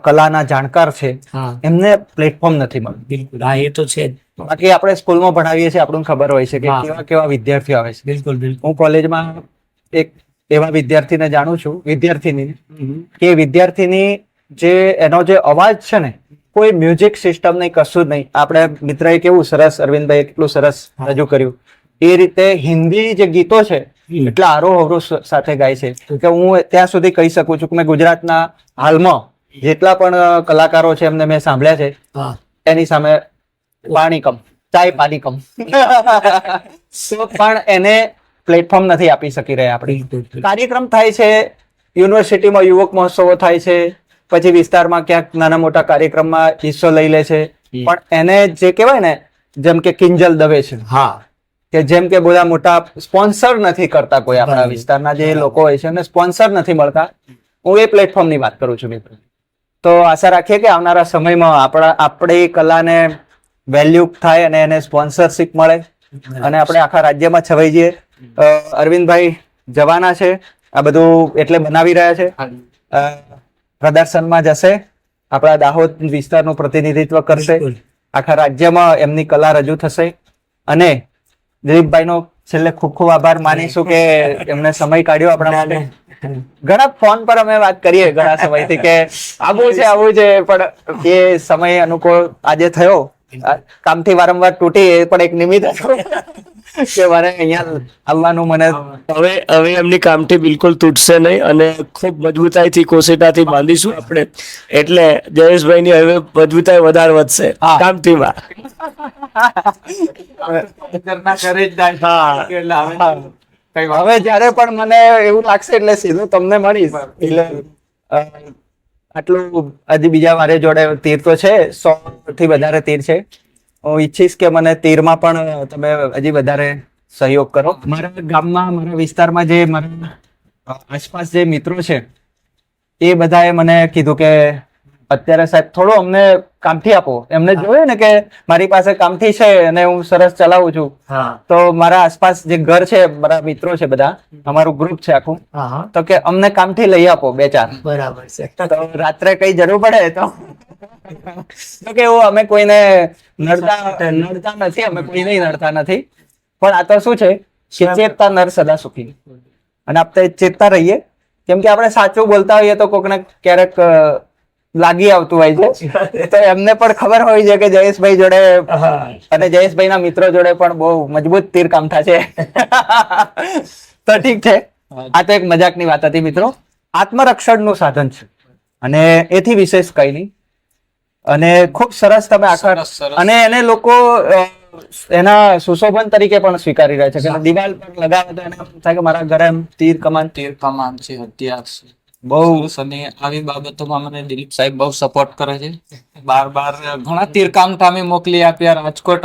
કલાના જાણકાર છે, હા એમને પ્લેટફોર્મ નથી મળતું. બિલકુલ, હા એ તો છે જ. બાકી આપણે સ્કૂલમાં ભણાવીએ છીએ, આપણને ખબર હોય છે કે હા. કેવા કેવા વિદ્યાર્થીઓ આવે છે. બિલકુલ બિલકુલ. હું કોલેજમાં એક એવા વિદ્યાર્થીને જાણું છું, વિદ્યાર્થીની, કે વિદ્યાર્થીની જે એનો જે અવાજ છે ને, કોઈ મ્યુઝિક સિસ્ટમ નહીં, કશું જ નહીં. આપણે મિત્રએ કેવું સરસ, અરવિંદભાઈ કેટલું સરસ રજૂ કર્યું, એ રીતે હિન્દી જે ગીતો છે એટલા આરોહ અવરોહ સાથે ગાય છે કે હું ત્યાં સુધી કહી શકું છું કે મેં ગુજરાતના હાલમાં જેટલા પણ કલાકારો છે એમને મેં સાંભળ્યા છે, હા એની સામે પાણી કમ, ચાય પાણી કમ. તો પણ એને પ્લેટફોર્મ નથી આપી શકી રહ્યા આપણે. કાર્યક્રમ થાય છે, યુનિવર્સિટીમાં યુવક મહોત્સવો થાય છે, પછી વિસ્તારમાં ક્યાંક નાના મોટા કાર્યક્રમમાં હિસ્સો લઈ લે છે, પણ એને જે કહેવાય ને, જેમ કે કિંજલ દવે છે, હા કે જેમ કે બધા મોટા સ્પોન્સર નથી કરતા કોઈ આપણા વિસ્તારના જે લોકો હોય છે, અને સ્પોન્સર નથી મળતા. હું એ પ્લેટફોર્મની વાત કરું છું મિત્રો. તો આશા રાખીએ કે આવનારા સમયમાં આપણી કલાને વેલ્યુ થાય અને એને સ્પોન્સરશિપ મળે અને આપણે આખા રાજ્યમાં છવાઈ જઈએ. અરવિંદભાઈ જવાના છે, આ બધું એટલે બનાવી રહ્યા છે, પ્રદર્શનમાં જશે, આપણા દાહોદ વિસ્તારનું પ્રતિનિધિત્વ કરશે, આખા રાજ્યમાં એમની કલા રજૂ થશે. અને દિલીપભાઈનો છેલ્લે ખૂબ ખૂબ આભાર માનીશું કે એમને સમય કાઢ્યો આપણા માટે. ઘણા ફોન પર અમે વાત કરીએ ઘણા સમયથી કે આવું છે, પણ એ સમય અનુકૂળ આજે થયો. કામથી વારંવાર તૂટી, એ પણ એક નિમિત્ત હતું કે મારે અહીંયા આવવાનું. મને હવે એમની કામથી બિલકુલ તૂટશે નહીં અને ખૂબ મજબૂતાઈથી કોશેટાથી બાંધીશું આપણે, એટલે જયેશભાઈની હવે મજબૂતાઈ વધારે વધશે કામથીમાં. હવે જયારે પણ મને એવું લાગશે એટલે સીધું તમને મળીશ. એટલે આટલું હજી બીજા મારી જોડે તીર તો છે, 100 થી વધારે તીર છે. હું ઈચ્છીશ કે મને તીરમાં પણ તમે હજી વધારે સહયોગ કરો. મારા ગામમાં, મારા વિસ્તારમાં જે મારા આસપાસ જે મિત્રો છે, એ બધાએ મને કીધું કે અત્યારે સાહેબ થોડું અમને કામથી આપો. એમને જોયું ને કે મારી પાસે કામથી છે અને હું સરસ ચલાવું છું, તો મારા આસપાસ જે ઘર છે, મારા મિત્રો છે બધા, અમારું ગ્રુપ છે આખું, તો કે અમને કામથી લઈ આપો 2-4. બરાબર છે. તો રાત્રે કઈ જરૂર પડે તો કે એવું અમે કોઈને નડતા નથી, અમે કોઈને નડતા નથી. પણ આ તો શું છે કે ચેતતા નર સદા સુખી, અને આપણે ચેતતા રહીએ, કેમ કે આપણે સાચું બોલતા હોઈએ તો કોકને ક્યારેક લાગી આવતું હોય છે. તો એમને પણ ખબર હોય છે કે જયેશભાઈ જોડે અને જયેશભાઈના મિત્રો જોડે પણ બહુ મજબૂત તીર કામઠા છે. તો ઠીક છે, આ તો એક મજાકની વાત હતી મિત્રો. આત્મરક્ષણનું સાધન છે અને એથી વિશેષ કઈ નહીં. અને ખૂબ સરસ તમે આખા, અને એને લોકો એના સુશોભન તરીકે પણ સ્વીકારી રહ્યા છે કે દિવાલ પર લગાવે તો એને થાય કે મારા ઘરે તીર કમાન તીર કમાન છે, હથિયાર છે. બહુ. અને આવી બાબતોમાં મને દિલીપ સાહેબ બહુ સપોર્ટ કરે છે. બાર ઘણા તીરકામ અમે મોકલી આપ્યા, રાજકોટ,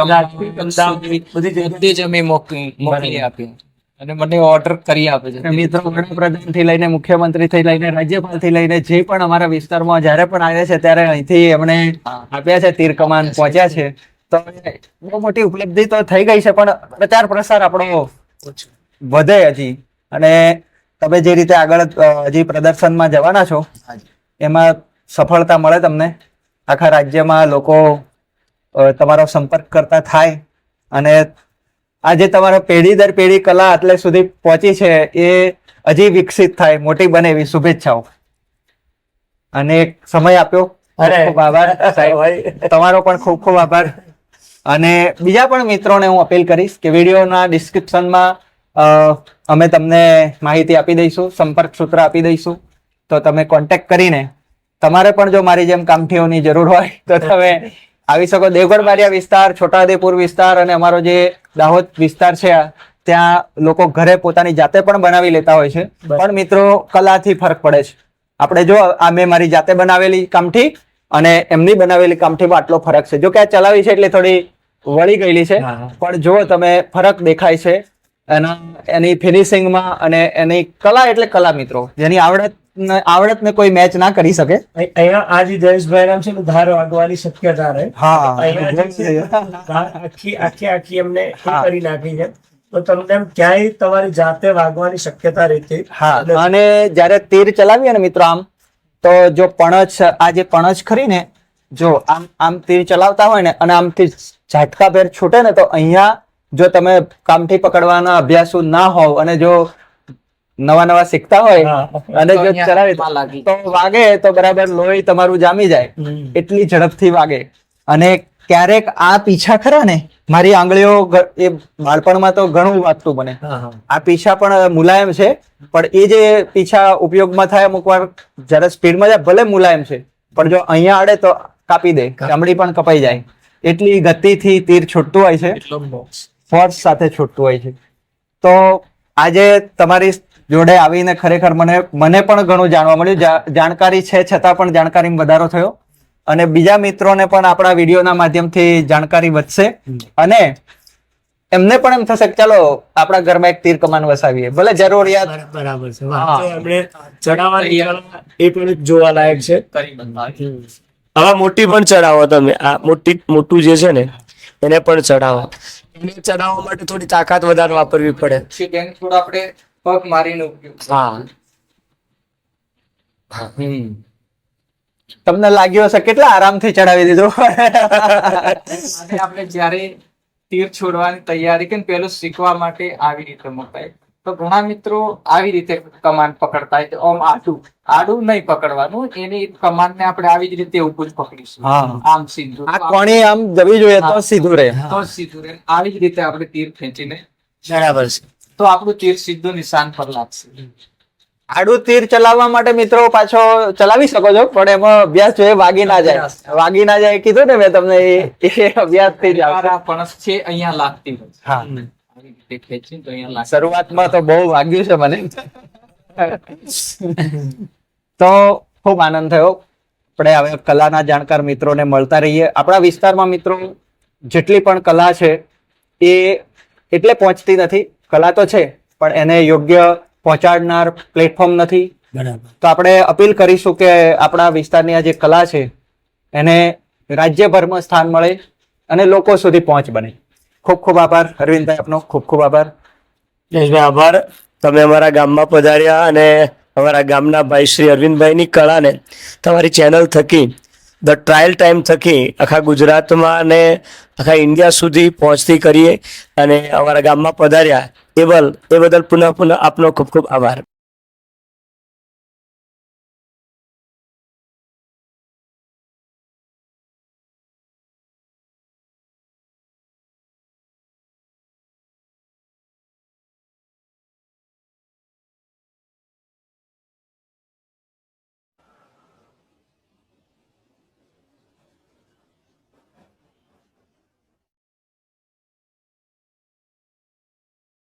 બધી જ અમે મોકલી આપ્યા, અને મને ઓર્ડર કરી આપે છે. મિત્રો વડાપ્રધાન થી લઈને મુખ્યમંત્રી થી લઈને રાજ્યપાલ થી લઈને જે પણ અમારા વિસ્તારમાં જયારે પણ આવે છે ત્યારે અહીંથી એમણે આપ્યા છે, તીર કમાન પહોંચ્યા છે. તો બહુ મોટી ઉપલબ્ધિ તો થઈ ગઈ છે, પણ પ્રચાર પ્રસાર આપણો વધે હજી. અને તમે જે રીતે આગળ હજી પ્રદર્શનમાં જવાના છો, એમાં સફળતા મળે તમને. આખા રાજ્યમાં લોકો તમારો સંપર્ક કરતા થાય, અને આજે તમારા પેઢી દર પેઢી કલા એટલે સુધી પહોંચી છે એ હજી વિકસિત થાય, મોટી બને એવી શુભેચ્છાઓ. અને એક સમય આપ્યો, ખૂબ આભાર સાહેબ, તમારો પણ ખૂબ ખૂબ આભાર. અને બીજા પણ મિત્રોને હું અપીલ કરીશ કે વિડીયોના ડિસ્ક્રિપ્શનમાં અમે તમને માહિતી આપી દઈશું, સંપર્ક સૂત્ર આપી દઈશું, તો તમે કોન્ટેક્ટ કરીને તમારે પણ જો મારી જેમ કામઠીઓની જરૂર હોય તો તમે આવી શકો. દેવગઢ બારિયા વિસ્તાર, છોટાઉદેપુર વિસ્તાર અને અમારો જે દાહોદ વિસ્તાર છે, ત્યાં લોકો ઘરે પોતાની જાતે પણ બનાવી લેતા હોય છે. પણ મિત્રો, કલાથી ફરક પડે છે. આપણે જો આ મેં મારી જાતે બનાવેલી કામઠી અને એમની બનાવેલી કામઠીમાં આટલો ફરક છે. જો કે આ ચલાવી છે એટલે થોડી વળી ગયેલી છે, પણ જો તમે ફરક દેખાય છે. એની ફિનિશિંગમાં અને એની કલા એટલે કલા મિત્રો, જેની આવડતને કોઈ મેચ ના કરી શકે. અહીંયા આજે જયેશભાઈ નામ છે ને ધાર વાગવાની શક્યતા રહે. હા અહીંયા જે છે, ધાર આખી એમને એ કરી નાખી છે, તો તમને એમ ક્યાંય તમારી જાતે વાગવાની શક્યતા રહેતી. હા, અને જયારે તીર ચલાવીએ ને મિત્રો આમ, તો જો પણછ, આ જે પણછ ખરી ને, જો આમ તીર ચલાવતા હોય ને અને આમથી ઝાટકા ભેર છૂટે ને, તો અહીંયા જો તમે કામથી પકડવાના અભ્યાસુ ના હોવ અને જો નવા શીખતા હોય અને જો ચલાવી તો વાગે તો બરાબર લોહી તમારું જામી જાય, એટલી ઝડપથી વાગે. અને ક્યારેક આ પીછા ખરા ને, મારી આંગળીઓ એ બાળપણમાં તો ઘણું વાગતું મને. આ પીછા પણ મુલાયમ છે, પણ એ જે પીછા ઉપયોગમાં થાય અમુક વાર જયારે સ્પીડમાં જાય, ભલે મુલાયમ છે, પણ જો અહીંયા આડે તો કાપી દે, ચામડી પણ કપાઈ જાય. એટલી ગતિથી તીર છૂટતું હોય છે, ફોર્સ સાથે છૂટતું હોય છે. તો આજે તમારી જોડે આવીને ખરેખર મને પણ ઘણું જાણવા મળ્યું. જાણકારી છે છતાં પણ જાણકારીમાં વધારો થયો, અને બીજા મિત્રોને પણ આપણા વિડીયોના માધ્યમથી જાણકારી વધશે, અને એમને પણ એમ થશે કે ચાલો આપણા ઘરમાં એક તીર કમાન વસાવીએ, ભલે જરૂરિયાત. બરાબર છે. એમણે ચડાવવાની કલા એ પણ જોવાલાયક છે. હવે મોટી પણ ચડાવો તમે, આ મોટું જે છે ને એને પણ ચડાવો. એને ચડાવવા માટે થોડી તાકાત વધારે વાપરવી પડે. થોડો આપણે પગ મારીને ઉપયોગ. હા, તમને લાગ્યું હશે કેટલા આરામથી ચડાવી દીધું. આપણે જયારે તીર છોડવાની તૈયારી કે પેલું શીખવા માટે આવી રીતે મુકાય, તો ઘણા મિત્રો આવી રીતે કમાન પકડતા હોય, આમ આડું નહીં પકડવાનું, એની કમાન ને આપણે આવી જ રીતે ઉપર પકડીશું, આમ સીધું. આ કોણી આમ જવી જોઈએ તો સીધું રહે, આવી જ રીતે આપણે તીર ખેંચીને, બરાબર છે, તો આપણું તીર સીધું નિશાન પર લાગશે. આડું તીર ચલાવવા માટે મિત્રો પાછો ચલાવી શકો છો, પણ એમાં અભ્યાસ જોઈએ, વાગી ના જાય કીધું ને મેં તમને, એ અભ્યાસ થઈ જાય. પણસ છે અહીંયા લાગતી હોય. હા, આવી રીતે ખેંચીને તો અહીંયા લાગશે. શરૂઆતમાં તો બહુ વાગ્યું છે મને. તો ખૂબ આનંદ થયો. આપણે હવે કલાના જાણકાર મિત્રોને મળતા રહીએ. આપણા વિસ્તારમાં મિત્રો જેટલી પણ કલા છે એ એટલે પહોંચતી નથી. કલા તો છે, પણ એને યોગ્ય પહોંચાડનાર પ્લેટફોર્મ નથી. તો આપણે અપીલ કરીશું કે આપણા વિસ્તારની આ જે કલા છે એને રાજ્યભરમાં સ્થાન મળે અને લોકો સુધી પહોંચ બને. ખૂબ ખૂબ આભાર અરવિંદભાઈ, આપનો ખૂબ ખૂબ આભાર. જયેશભાઈ આભાર, તમે અમારા ગામમાં પધાર્યા અને અમારા ગામના ભાઈ શ્રી અરવિંદભાઈની કળાને તમારી ચેનલ થકી, ધ ટ્રાયલ ટાઈમ થકી આખા ગુજરાતમાં અને આખા ઇન્ડિયા સુધી પહોંચતી કરીએ અને અમારા ગામમાં પધાર્યા એ બદલ પુનઃ આપનો ખૂબ ખૂબ આભાર.